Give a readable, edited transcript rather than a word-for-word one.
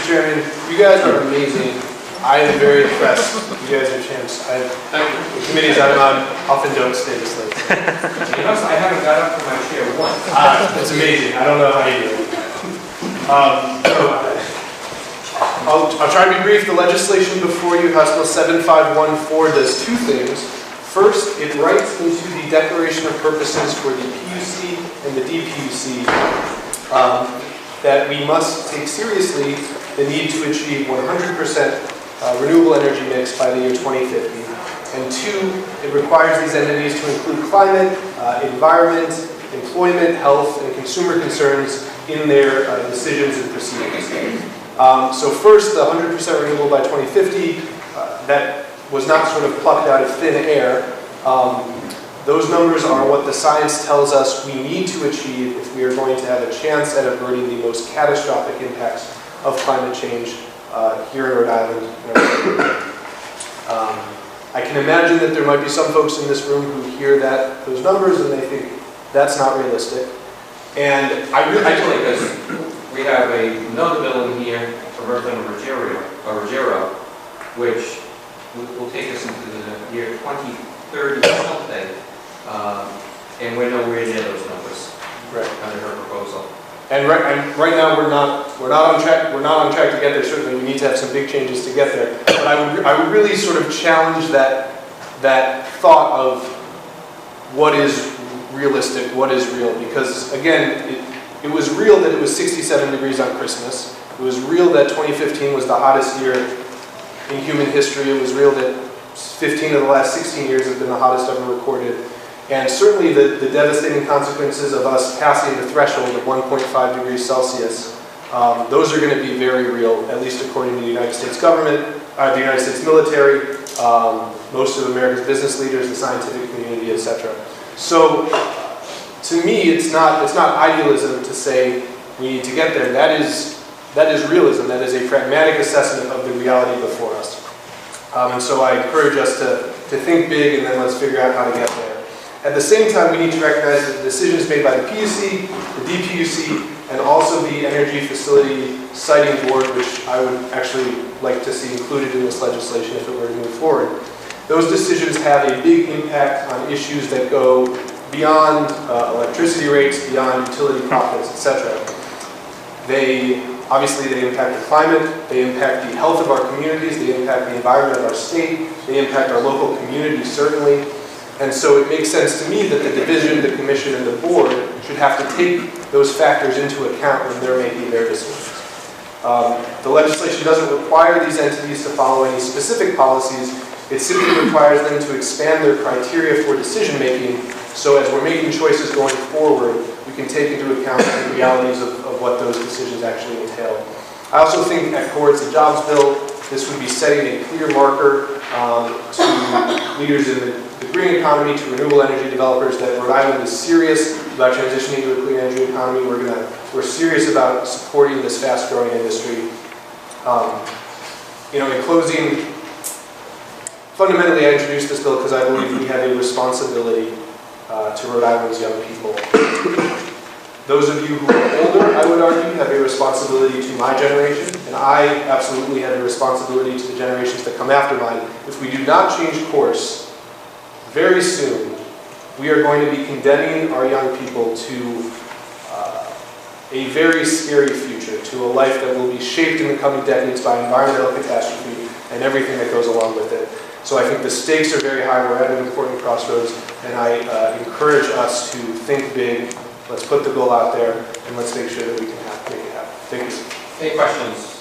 Chairman. You guys are amazing. I am very impressed. You guys are champs. The committees I'm on often don't stay this late. I haven't got up from my chair once. It's amazing. I don't know how you do it. I'll try to be brief. The legislation before you, House Bill 7514, does two things. First, it writes into the Declaration of Purposes for the PUC and the DPUC that we must take seriously the need to achieve 100% renewable energy mix by the year 2050. And two, it requires these entities to include climate, environment, employment, health, and consumer concerns in their decisions and proceedings. So first, the 100% renewable by 2050, that was not sort of plucked out of thin air. Those numbers are what the science tells us we need to achieve if we are going to have a chance at averting the most catastrophic impacts of climate change here in Rhode Island. I can imagine that there might be some folks in this room who hear those numbers and they think that's not realistic. And Actually, because we have another bill in here from Representative Ruggiero, which will take us into the year 2030 or something, and we're nowhere near those numbers under her proposal. And right now we're not on track. We're not on track to get there. Certainly, we need to have some big changes to get there. But I would really sort of challenge that thought of what is realistic, what is real, because again, it was real that it was 67 degrees on Christmas. It was real that 2015 was the hottest year in human history. It was real that 15 of the last 16 years have been the hottest ever recorded. And certainly the devastating consequences of us passing the threshold of 1.5 degrees Celsius, those are going to be very real, at least according to the United States government, the United States military, most of America's business leaders, the scientific community, etc. So to me, it's not idealism to say we need to get there. That is realism. That is a pragmatic assessment of the reality before us. And so I encourage us to think big and then let's figure out how to get there. At the same time, we need to recognize that the decisions made by the PUC, the DPUC, and also the Energy Facility Siting Board, which I would actually like to see included in this legislation if it were to move forward, those decisions have a big impact on issues that go beyond electricity rates, beyond utility profits, etc. They impact the climate, they impact the health of our communities, they impact the environment of our state, they impact our local communities, certainly. And so it makes sense to me that the division, the commission, and the board should have to take those factors into account when they're making their decisions. The legislation doesn't require these entities to follow any specific policies. It simply requires them to expand their criteria for decision making, so as we're making choices going forward, we can take into account the realities of what those decisions actually entail. I also think at core it's a jobs bill. This would be setting a clear marker to leaders in the green economy, to renewable energy developers, that Rhode Island is serious about transitioning to a clean energy economy. We're serious about supporting this fast-growing industry. In closing, fundamentally I introduced this bill because I believe we have a responsibility to Rhode Island's young people. Those of you who are older, I would argue, have a responsibility to my generation, and I absolutely have a responsibility to the generations that come after mine. If we do not change course, very soon, we are going to be condemning our young people to a very scary future, to a life that will be shaped in the coming decades by environmental catastrophe and everything that goes along with it. So I think the stakes are very high. We're at an important crossroads, and I encourage us to think big. Let's put the goal out there, and let's make sure that we can make it happen. Thank you. Any questions?